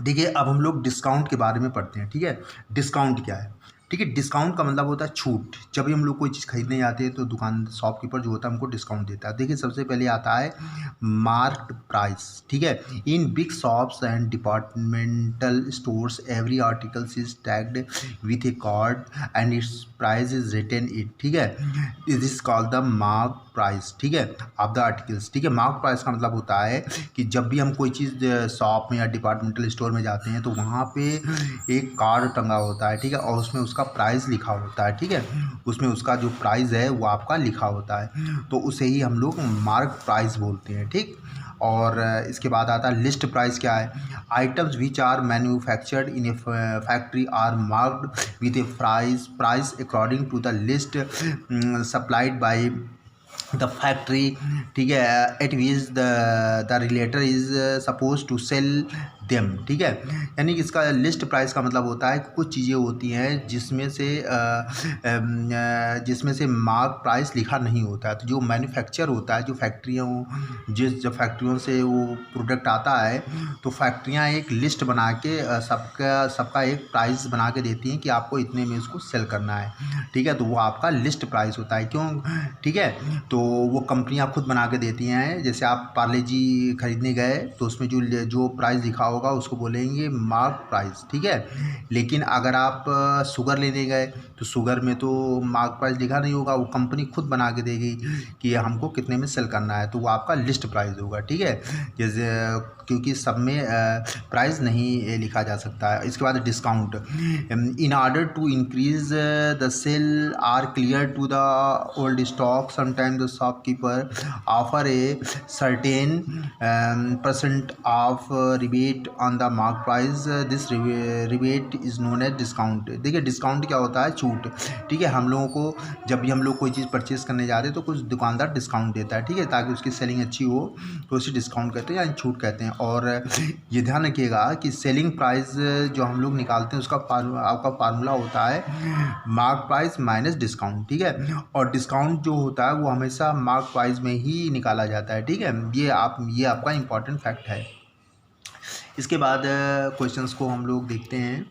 देखिए, अब हम लोग डिस्काउंट के बारे में पढ़ते हैं। ठीक है, डिस्काउंट क्या है? ठीक है, डिस्काउंट का मतलब होता है छूट। जब भी हम लोग कोई चीज़ खरीदने जाते हैं तो दुकान शॉपकीपर जो होता है हमको डिस्काउंट देता है। देखिए, सबसे पहले आता है मार्क्ड प्राइस। ठीक है, in big shops and departmental stores every articles is tagged with a card and its price is written it. ठीक है, it is called the mark price. ठीक है, ऑफ द आर्टिकल्स। ठीक है, मार्क प्राइस का मतलब होता है कि जब भी हम कोई चीज़ शॉप में या डिपार्टमेंटल स्टोर में जाते हैं तो वहाँ पे एक कार्ड टंगा होता है। ठीक है, और उसमें उसका प्राइस लिखा होता है। ठीक है, उसमें उसका जो प्राइस है वो आपका लिखा होता है, तो उसे ही हम लोग मार्क प्राइस बोलते हैं। ठीक, और इसके बाद आता है लिस्ट प्राइस। क्या है? Items which are manufactured in a factory are marked with a price according to the list supplied by the factory. ठीक है, at which the retailer is suppose to sell them. ठीक है, यानी कि इसका list price का मतलब होता है कुछ चीज़ें होती हैं जिसमें से मार्क प्राइस लिखा नहीं होता है। तो जो मैन्युफैक्चर होता है, जो फैक्ट्रियों से वो प्रोडक्ट आता है, तो फैक्ट्रियाँ एक लिस्ट बना के सबका एक प्राइस बना के देती हैं कि आपको इतने में इसको सेल करना है। ठीक है, तो वो आपका लिस्ट प्राइस होता है। क्यों? ठीक है, तो वो कंपनियां खुद बना के देती हैं। जैसे आप पार्ले जी खरीदने गए तो उसमें जो प्राइस लिखा होगा उसको बोलेंगे मार्क प्राइस। ठीक है, लेकिन अगर आप शुगर लेने गए तो शुगर में तो मार्क प्राइस लिखा नहीं होगा, वो कंपनी खुद बना के देगी कि हमको कितने में सेल करना है, तो वो आपका लिस्ट प्राइस होगा। ठीक है, जैसे क्योंकि सब में प्राइस नहीं लिखा जा सकता है। इसके बाद discount. In order to increase the sale or clear to the old stock sometime the shopkeeper offer a certain percent off rebate on the mark price. This rebate is known as discount. देखिए, discount क्या होता है? छूट। ठीक है, हम लोगों को जब भी हम लोग कोई चीज़ परचेज़ करने जाते हैं तो कुछ दुकानदार डिस्काउंट देता है। ठीक है, ताकि उसकी सेलिंग अच्छी हो, तो उसे डिस्काउंट कहते हैं या छूट कहते हैं। और ये ध्यान रखिएगा कि सेलिंग प्राइस जो हम लोग निकालते हैं उसका आपका फार्मूला होता है मार्क प्राइस माइनस डिस्काउंट। ठीक है, और डिस्काउंट जो होता है वो हमेशा मार्क प्राइस में ही निकाला जाता है। ठीक है, ये आपका इम्पॉर्टेंट फैक्ट है। इसके बाद क्वेश्चंस को हम लोग देखते हैं।